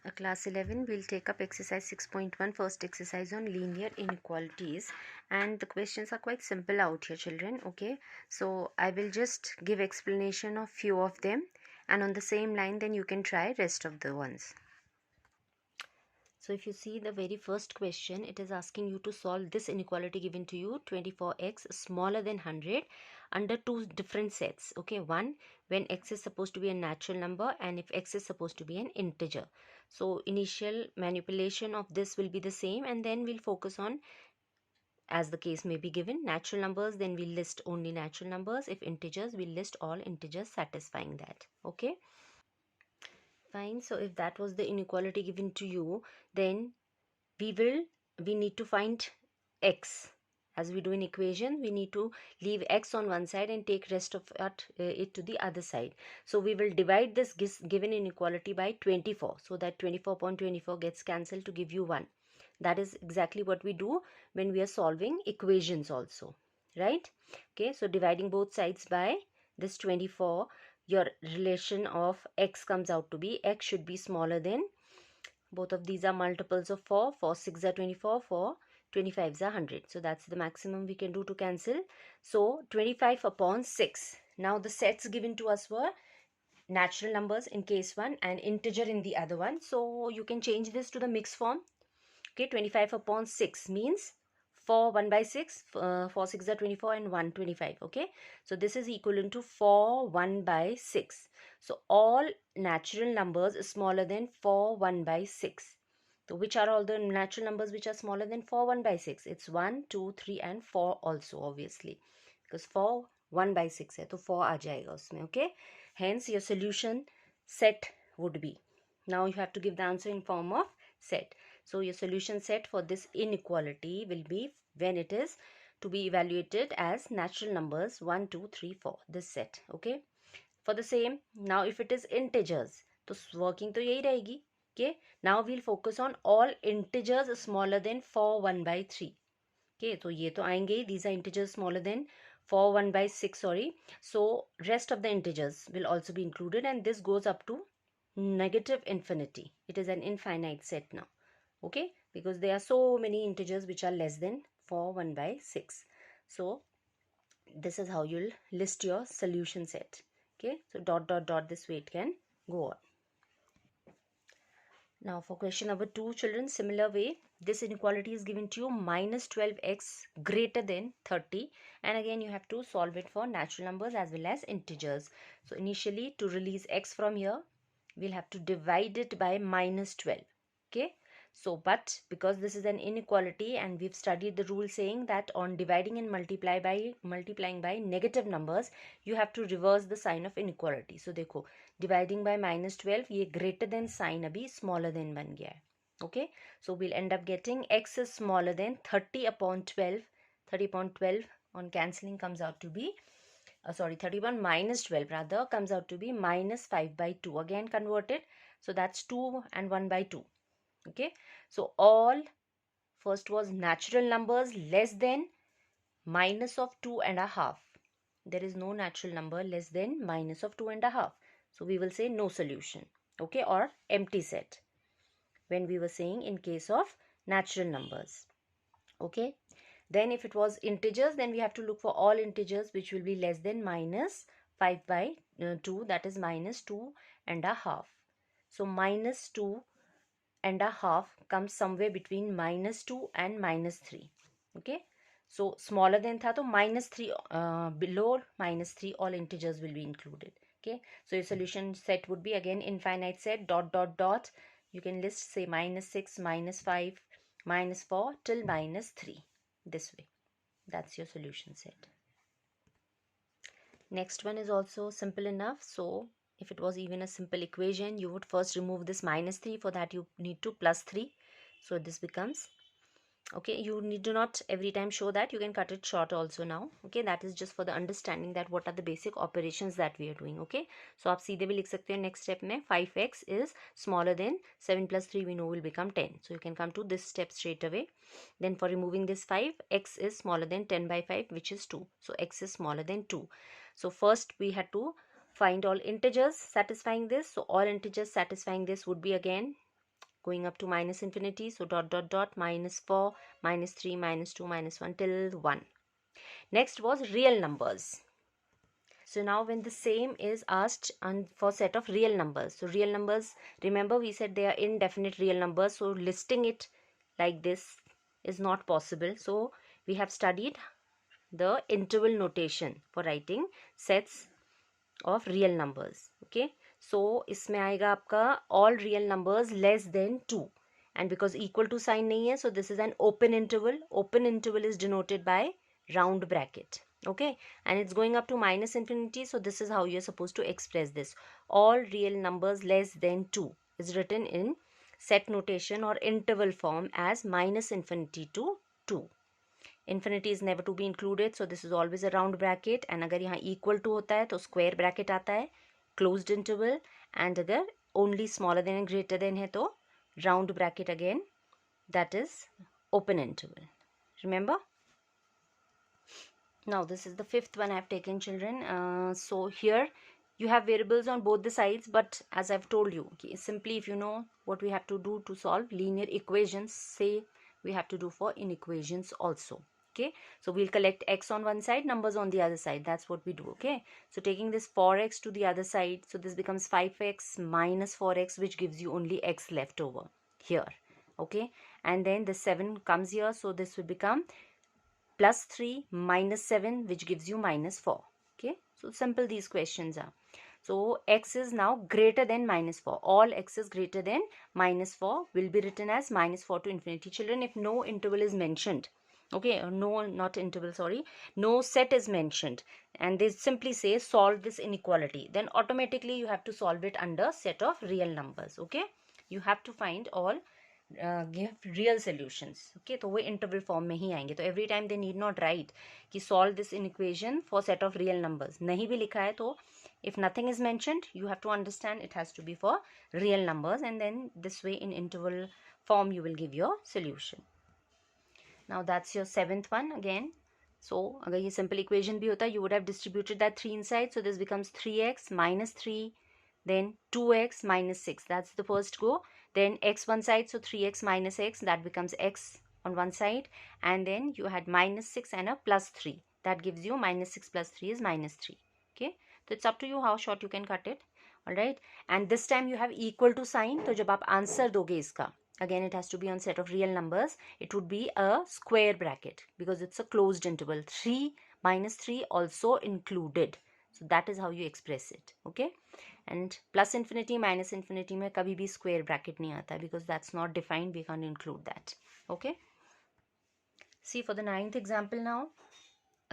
Class 11, we'll take up exercise 6.1, first exercise on linear inequalities, and the questions are quite simple out here, children. Okay, so I will just give explanation of few of them, and on the same line then you can try rest of the ones. So if you see the very first question, it is asking you to solve this inequality given to you, 24x smaller than 100, under two different sets. Okay, one, when x is supposed to be a natural number and if x is supposed to be an integer. So initial manipulation of this will be the same, and then we'll focus on, as the case may be given, natural numbers, then we'll list only natural numbers. If integers, we'll list all integers satisfying that. Okay, fine. So if that was the inequality given to you, then we need to find x. As we do in equation, we need to leave x on one side and take rest of it to the other side. So we will divide this given inequality by 24, so that 24 upon 24 gets cancelled to give you 1. That is exactly what we do when we are solving equations also, right? Okay, so dividing both sides by this 24, your relation of x comes out to be, x should be smaller than, both of these are multiples of 4. 4 6 are 24, 4 25s are 100. So that's the maximum we can do to cancel. So 25 upon 6. Now the sets given to us were natural numbers in case 1 and integer in the other one. So you can change this to the mixed form. Okay, 25 upon 6 means 4 1 by 6, 4 6 are 24 and 1 25. Okay, so this is equivalent to 4 1 by 6. So all natural numbers is smaller than 4 1 by 6. So which are all the natural numbers which are smaller than 4 1 by 6? It's 1 2 3 and 4 also, obviously, because 4 1 by 6 है तो 4 आ जाएगा उसमें. Okay, hence your solution set would be, now you have to give the answer in form of set. So your solution set for this inequality will be when it is to be evaluated as natural numbers 1 2 3 4, this set. Okay, for the same, now if it is integers, तो working तो यही रहेगी. Okay, now we'll focus on all integers smaller than 4 1 by 3. Okay, तो ये तो आएंगे ही, these are integers smaller than 4 1 by 6, sorry. So rest of the integers will also be included, and this goes up to negative infinity. It is an infinite set now. Okay, because there are so many integers which are less than 4 1 by 6. So this is how you'll list your solution set. Okay, so dot dot dot, this way it can go on. Now for question number 2, children, similar way, this inequality is given to you, minus 12x greater than 30, and again you have to solve it for natural numbers as well as integers. So initially, to release x from here, we'll have to divide it by minus 12. Okay, so but because this is an inequality and we've studied the rule saying that on dividing and multiplying by negative numbers, you have to reverse the sign of inequality. So देखो, dividing by minus 12, ये greater than sign अभी smaller than बन गया है. Okay, so we'll end up getting x is smaller than 30 upon 12. 30 upon 12 on cancelling comes out to be, 31 minus 12 rather comes out to be minus 5 by 2. Again converted, so that's 2 and 1 by 2. Okay, so all first was natural numbers less than minus of 2.5. There is no natural number less than minus of 2.5. So we will say no solution. Okay, or empty set when we were saying in case of natural numbers. Okay, then if it was integers, then we have to look for all integers which will be less than minus 5 by 2, that is minus 2.5. So minus 2.5 comes somewhere between minus 2 and minus 3. Okay, so smaller than tha to minus 3, below minus 3 all integers will be included. Okay, so your solution set would be again infinite set, dot dot dot, you can list say minus 6 minus 5 minus 4 till minus 3, this way. That's your solution set. Next one is also simple enough. So if it was even a simple equation, you would first remove this minus 3. For that you need to plus 3. So this becomes, okay, you need to not every time show that, you can cut it short also now. Okay, that is just for the understanding that what are the basic operations that we are doing. Okay, so आप सीधे भी लिख सकते हैं next step में, 5x is smaller than 7 plus 3 we know will become 10. So you can come to this step straight away. Then for removing this 5, x is smaller than 10 by 5, which is 2. So x is smaller than 2. So first we had to find all integers satisfying this. So all integers satisfying this would be again going up to minus infinity. So dot dot dot minus 4, minus 3, minus 2, minus 1 till 1. Next was real numbers. So now when the same is asked for set of real numbers. So real numbers, remember we said they are indefinite real numbers. So listing it like this is not possible. So we have studied the interval notation for writing sets of real numbers. Okay. So इसमें आएगा आपका all real numbers less than 2. And because equal to sign नहीं है, so this is an open interval. Open interval is denoted by round bracket. Okay, and it's going up to minus infinity, so this is how you're supposed to express this. All real numbers less than 2 is written in set notation or interval form as minus infinity to 2. Infinity is never to be included, so this is always a round bracket. And अगर यहाँ equal to होता है तो square bracket आता है, closed interval. And अगर only smaller than and greater than है तो round bracket again, that is open interval. Remember? Now this is the fifth one I have taken, children. So here you have variables on both the sides, but as I've told you, okay, simply if you know what we have to do to solve linear equations, say we have to do for inequations also. Okay, so we'll collect x on one side, numbers on the other side. That's what we do. Okay, so taking this 4x to the other side, so this becomes 5x minus 4x, which gives you only x left over here. Okay, and then the 7 comes here, so this will become plus 3 minus 7, which gives you minus 4. Okay, so simple these questions are. So x is now greater than minus 4. All x is greater than minus 4 will be written as minus 4 to infinity. Children, if no interval is mentioned, okay, no, not interval, sorry, no set is mentioned, and they simply say solve this inequality, then automatically you have to solve it under set of real numbers. Okay, you have to find all give real solutions. Okay, तो वो interval form में ही आएंगे. तो every time they need not write कि solve this inequation for set of real numbers. नहीं भी लिखा है तो if nothing is mentioned, you have to understand it has to be for real numbers, and then this way in interval form you will give your solution. Now that's your seventh one again. So अगर ये simple equation भी होता, you would have distributed that 3 inside. So this becomes 3x minus 3, then 2x minus 6. That's the first go. Then x one side, so 3x minus x, that becomes x on one side. And then you had minus 6 and a plus 3. That gives you minus 6 plus 3 is minus 3. Okay, so it's up to you how short you can cut it. Alright, and this time you have equal to sign. So जब आप answer दोगे इसका, again it has to be on set of real numbers. It would be a square bracket because it's a closed interval. 3 minus 3 also included. So that is how you express it. Okay, and plus infinity minus infinity में कभी भी square bracket नहीं आता because that's not defined. We can't include that. Okay, see for the 9th example now.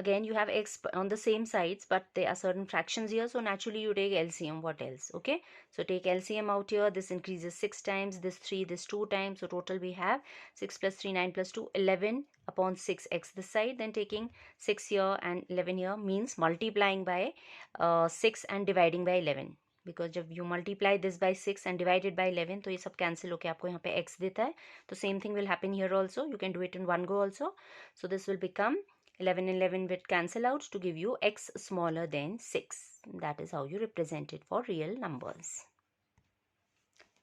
Again you have x on the same sides, but there are certain fractions here, so naturally you take LCM. What else? Okay, so take LCM out here. This increases 6 times, this 3, this 2 times, so total we have 6 plus 3, 9 plus 2, 11 upon 6x this side. Then taking 6 here and 11 here means multiplying by 6 and dividing by 11, because जब you multiply this by 6 and divide it by 11 तो ये सब cancel होके आपको यहाँ पे x देता है. तो same thing will happen here also. You can do it in one go also. So this will become 11 and 11 will cancel out to give you x smaller than 6. That is how you represent it for real numbers.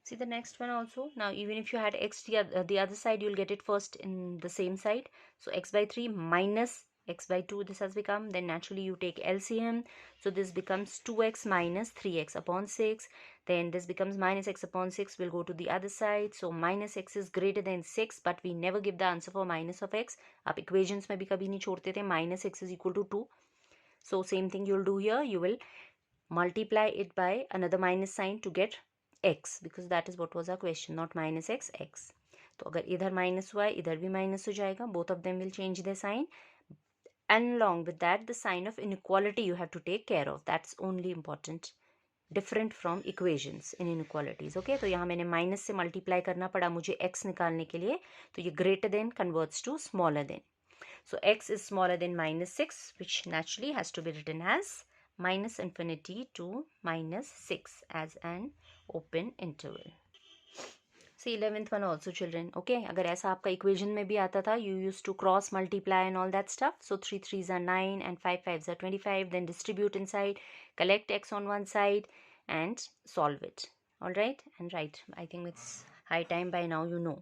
See the next one also. Now even if you had x the other side, you will get it first in the same side. So x by 3 minus x by 2 this has become. Then naturally you take LCM. So this becomes 2x minus 3x upon 6. Then this becomes minus x upon 6 will go to the other side. So minus x is greater than 6, but we never give the answer for minus of x. आप equations में भी कभी नहीं छोड़ते थे. Minus x is equal to 2. So same thing you will do here. You will multiply it by another minus sign to get x, because that is what was our question, not minus x, x. तो अगर इधर minus हुआ है, इधर भी minus हो जाएगा. Both of them will change their sign. And along with that, the sign of inequality you have to take care of. That's only important. Different from equations in inequalities. Okay, तो यहाँ मैंने minus से multiply करना पड़ा मुझे x निकालने के लिए. तो ये greater than converts to smaller than. So x is smaller than minus 6, which naturally has to be written as minus infinity to minus 6 as an open interval. See 11th one also, children. Okay, अगर ऐसा आपका equation में भी आता था, you used to cross multiply and all that stuff. So 3 3s are 9 and 5 5s are 25. Then distribute inside, collect x on one side and solve it. All right, and right. I think it's high time by now you know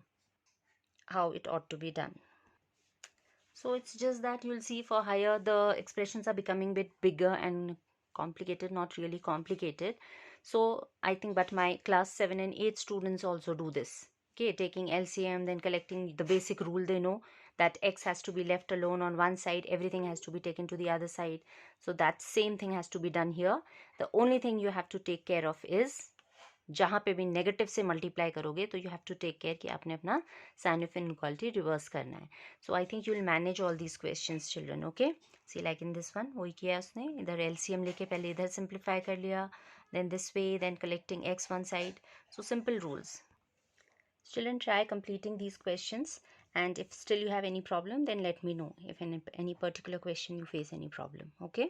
how it ought to be done. So it's just that you'll see for higher the expressions are becoming a bit bigger and complicated, not really complicated. So I think, but my class 7 and 8 students also do this. Okay, taking LCM, then collecting the basic rule they know that X has to be left alone on one side, everything has to be taken to the other side. So that same thing has to be done here. The only thing you have to take care of is जहाँ पे भी negative से multiply करोगे तो you have to take care कि आपने अपना sign of inequality reverse करना है. So I think you will manage all these questions children. Okay, see like in this one वही किया उसने, इधर एलसीएम लेके पहले इधर सिंप्लीफाई कर लिया, then this way, then collecting x one side. So simple rules. Children, try completing these questions, and if still you have any problem, then let me know if any particular question you face any problem. Okay.